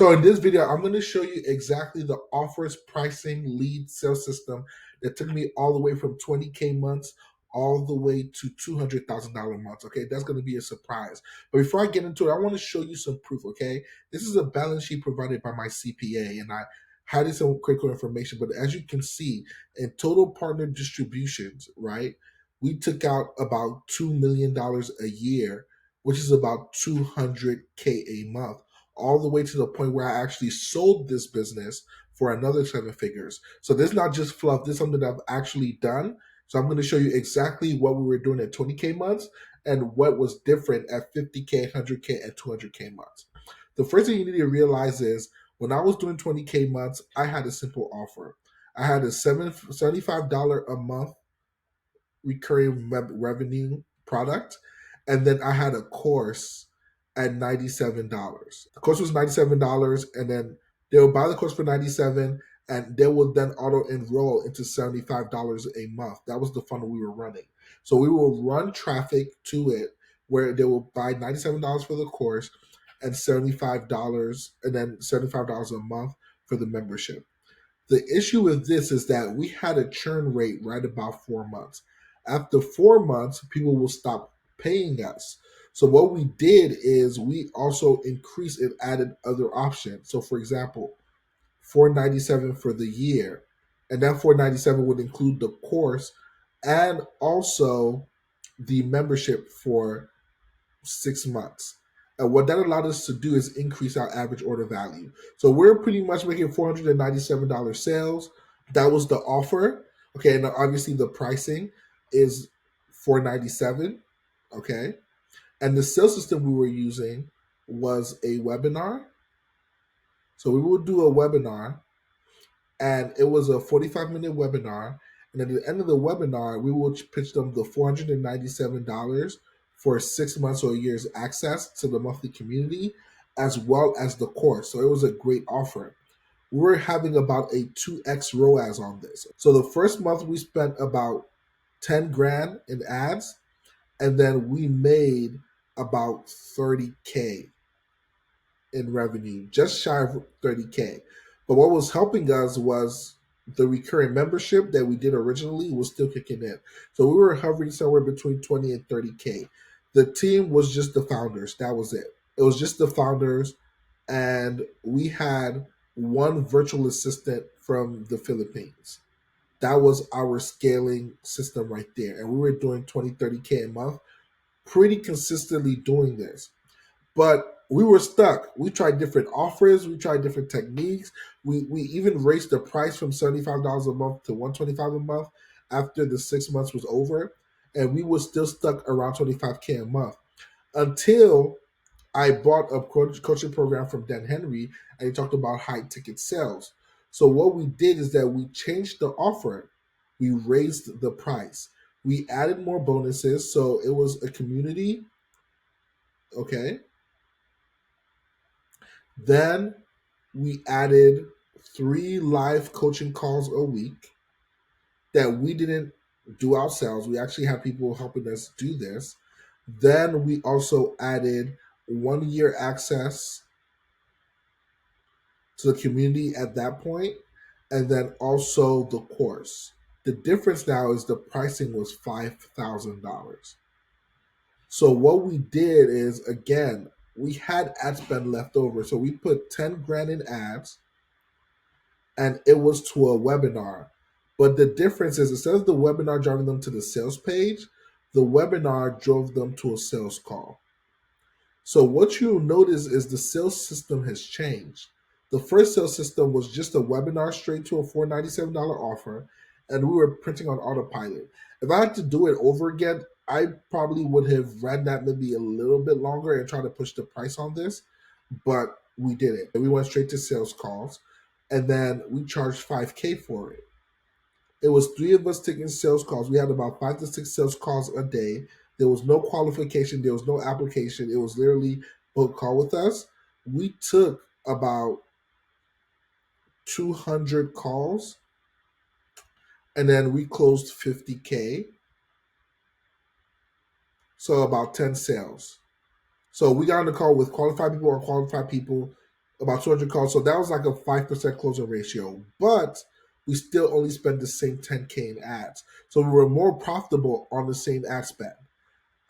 So in this video, I'm going to show you exactly the offers, pricing, lead, sales system that took me all the way from 20K months all the way to $200,000 months. Okay, that's going to be a surprise. But before I get into it, I want to show you some proof. Okay, this is a balance sheet provided by my CPA, and I had some critical information. But as you can see, in total partner distributions, right, we took out about $2 million a year, which is about 200K a month, all the way to the point where I actually sold this business for another 7 figures. So this is not just fluff. This is something that I've actually done. So I'm going to show you exactly what we were doing at 20K months and what was different at 50K, 100K, and 200K months. The first thing you need to realize is when I was doing 20K months, I had a simple offer. I had a $75 a month recurring revenue product, and then I had a course at $97. The course was $97, and then they would buy the course for $97, and they would then auto enroll into $75 a month. That was the funnel we were running. So we will run traffic to it where they will buy $97 for the course and $75, and then $75 a month for the membership. The issue with this is that we had a churn rate right about 4 months. After 4 months, people will stop paying us. So what we did is we also increased and added other options. So for example, $497 for the year, and that $497 would include the course and also the membership for 6 months. And what that allowed us to do is increase our average order value. So we're pretty much making $497 sales. That was the offer. Okay, and obviously the pricing is $497. Okay. And the sales system we were using was a webinar. So we would do a webinar, and it was a 45-minute webinar. And at the end of the webinar, we will pitch them the $497 for 6 months or a year's access to the monthly community, as well as the course. So it was a great offer. We're having about a 2x ROAS on this. So the first month we spent about 10 grand in ads, and then we made about 30K in revenue, just shy of 30K. But what was helping us was the recurring membership that we did originally was still kicking in. So we were hovering somewhere between 20 and 30K. The team was just the founders. That was it. It was just the founders. And we had one virtual assistant from the Philippines. That was our scaling system right there. And we were doing 20, 30K a month, pretty consistently doing this. But we were stuck. We tried different offers. We tried different techniques. We even raised the price from $75 a month to $125 a month after the 6 months was over. And we were still stuck around 25K a month until I bought a coaching program from Dan Henry, and he talked about high ticket sales. So what we did is that we changed the offer. We raised the price. We added more bonuses. So it was a community. Okay. Then we added 3 live coaching calls a week that we didn't do ourselves. We actually had people helping us do this. Then we also added 1 year access to the community at that point, and then also the course. The difference now is the pricing was $5,000. So what we did is, again, we had ad spend left over. So we put 10 grand in ads, and it was to a webinar. But the difference is, instead of the webinar driving them to the sales page, the webinar drove them to a sales call. So what you'll notice is the sales system has changed. The first sales system was just a webinar straight to a $497 offer, and we were printing on autopilot. If I had to do it over again, I probably would have ran that maybe a little bit longer and try to push the price on this, but we did it. We went straight to sales calls, and then we charged 5K for it. It was 3 of us taking sales calls. We had about 5 to 6 sales calls a day. There was no qualification. There was no application. It was literally book call with us. We took about 200 calls, and then we closed 50K. So about 10 sales. So we got on the call with qualified people or qualified people. about 200 calls. So that was like a 5% closing ratio, but we still only spent the same 10K in ads. So we were more profitable on the same ad spend.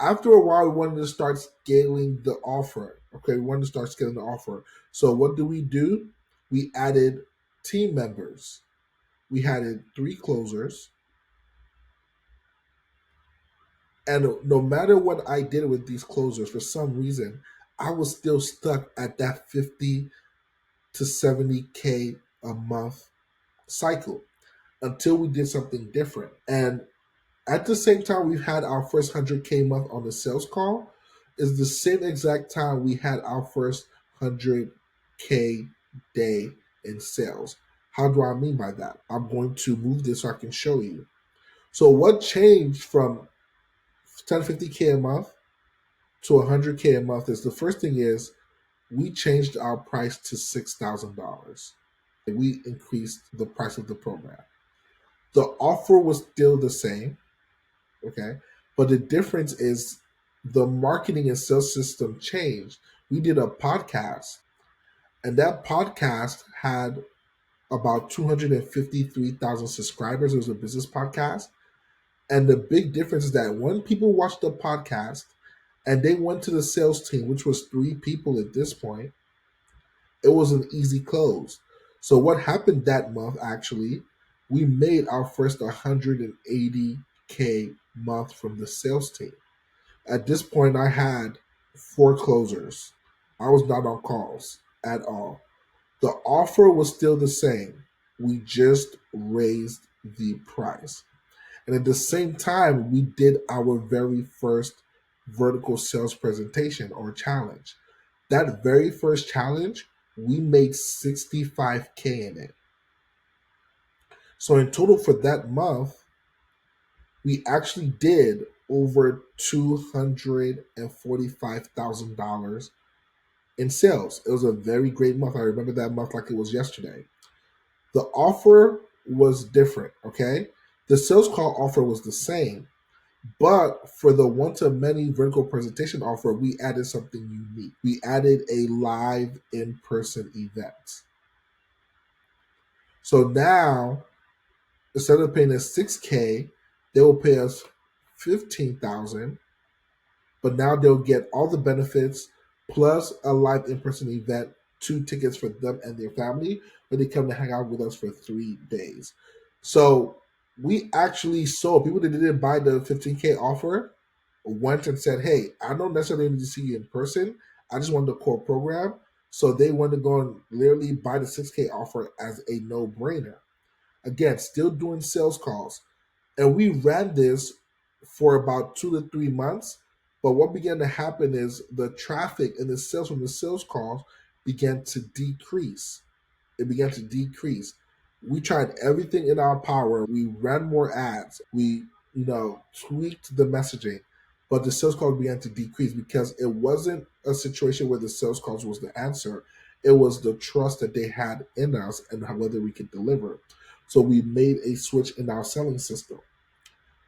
After a while, we wanted to start scaling the offer. Okay, we wanted to start scaling the offer. So what do? We added team members. We added 3 closers. And no matter what I did with these closers, for some reason, I was still stuck at that 50 to 70K a month cycle until we did something different. And at the same time, we've had our first 100K month on the sales call, is the same exact time we had our first 100K day in sales. How do I mean by that? I'm going to move this so I can show you. So, what changed from 1050K a month to 100K a month is the first thing is we changed our price to $6,000. We increased the price of the program. The offer was still the same, okay, but the difference is the marketing and sales system changed. We did a podcast, and that podcast had about 253,000 subscribers. It was a business podcast. And the big difference is that when people watched the podcast and they went to the sales team, which was 3 people at this point, it was an easy close. So what happened that month actually, we made our first 180K month from the sales team. At this point I had 4 closers. I was not on calls at all. The offer was still the same. We just raised the price. And at the same time, we did our very first vertical sales presentation or challenge. That very first challenge, we made 65K in it. So in total for that month, we actually did over $245,000 in sales. It was a very great month. I remember that month like it was yesterday. The offer was different, okay? The sales call offer was the same, but for the one to many vertical presentation offer, we added something unique. We added a live in person event. So now, instead of paying us 6K, they will pay us 15,000, but now they'll get all the benefits plus a live in person event, 2 tickets for them and their family, where they come to hang out with us for 3 days. So we actually saw people that didn't buy the 15K offer went and said, "Hey, I don't necessarily need to see you in person. I just want the core program." So they want to go and literally buy the 6K offer as a no brainer. Again, still doing sales calls. And we ran this for about 2 to 3 months. But what began to happen is the traffic and the sales from the sales calls began to decrease. It began to decrease. We tried everything in our power. We ran more ads. We, tweaked the messaging, but the sales calls began to decrease because it wasn't a situation where the sales calls was the answer. It was the trust that they had in us and whether we could deliver. So we made a switch in our selling system.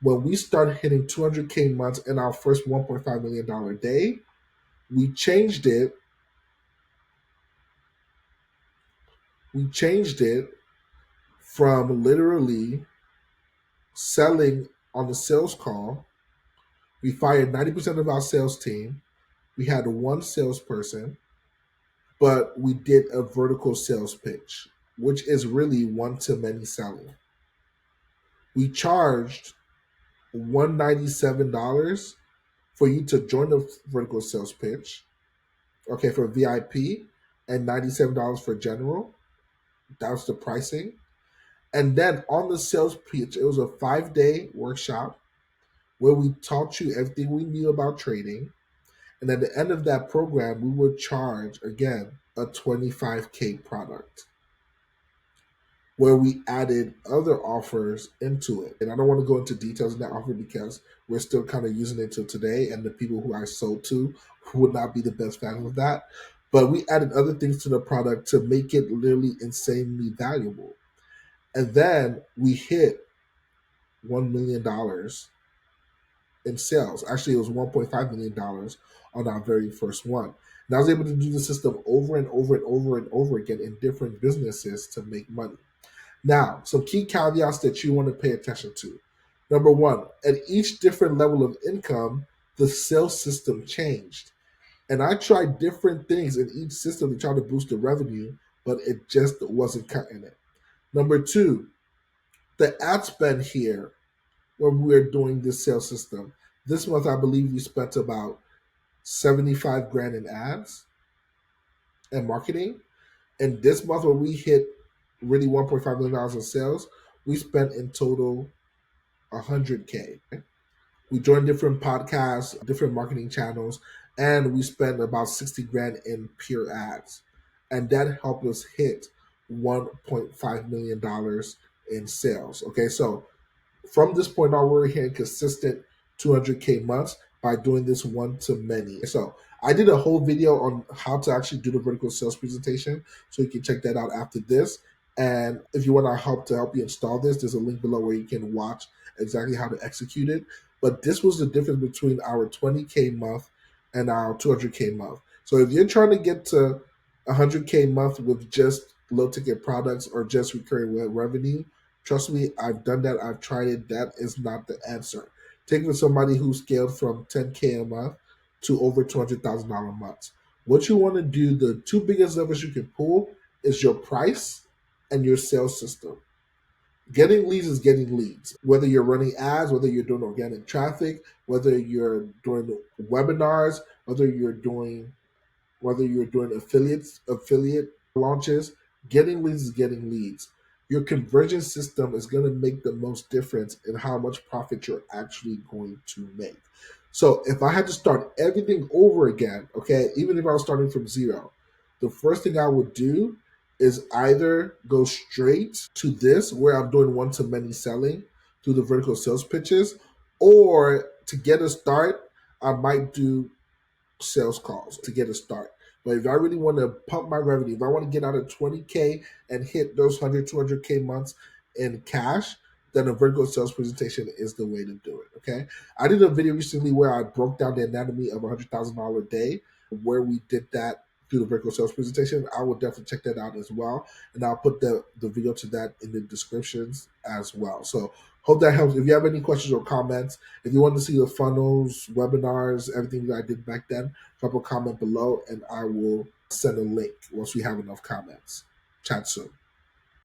When we started hitting 200K months in our first $1.5 million day, we changed it. We changed it from literally selling on the sales call. We fired 90% of our sales team. We had one salesperson, but we did a vertical sales pitch, which is really one to many selling. We charged $197 for you to join the vertical sales pitch, okay, for VIP, and $97 for general. That was the pricing. And then on the sales pitch, it was a 5-day workshop where we taught you everything we knew about trading. And at the end of that program, we would charge, again, a 25K product where we added other offers into it. And I don't want to go into details in that offer because we're still kind of using it till today. And the people who I sold to would not be the best fans of that. But we added other things to the product to make it literally insanely valuable. And then we hit $1 million in sales. Actually, it was $1.5 million on our very first one. And I was able to do the system over and over and over and over again in different businesses to make money. Now, some key caveats that you want to pay attention to. Number one, at each different level of income, the sales system changed. And I tried different things in each system to try to boost the revenue, but it just wasn't cutting it. Number two, the ad spend here when we were doing this sales system. This month, I believe we spent about 75 grand in ads and marketing. And this month, when we hit really $1.5 million in sales, we spent in total 100K. We joined different podcasts, different marketing channels, and we spent about 60 grand in pure ads. And that helped us hit $1.5 million in sales. Okay, so from this point on, we're hitting consistent 200K months by doing this one to many. So I did a whole video on how to actually do the vertical sales presentation. So you can check that out after this. And if you want our help to help you install this, there's a link below where you can watch exactly how to execute it. But this was the difference between our 20K month and our 200K month. So if you're trying to get to 100K month with just low ticket products or just recurring revenue, trust me, I've done that. I've tried it. That is not the answer. Take for somebody who scaled from 10K a month to over $200,000 a month. What you want to do, the two biggest levers you can pull is your price and your sales system. Getting leads is getting leads. Whether you're running ads, whether you're doing organic traffic, whether you're doing webinars, whether you're doing affiliate launches, getting leads is getting leads. Your conversion system is going to make the most difference in how much profit you're actually going to make. So if I had to start everything over again, okay, even if I was starting from zero, the first thing I would do is either go straight to this where I'm doing one to many selling through the vertical sales pitches, or to get a start, I might do sales calls to get a start. But if I really want to pump my revenue, if I want to get out of 20K and hit those 100, 200K months in cash, then a vertical sales presentation is the way to do it. Okay. I did a video recently where I broke down the anatomy of $100,000 a day, where we did that through the vertical sales presentation. I will definitely check that out as well. And I'll put the video to that in the descriptions as well. So hope that helps. If you have any questions or comments, if you want to see the funnels, webinars, everything that I did back then, drop a comment below and I will send a link once we have enough comments. Chat soon.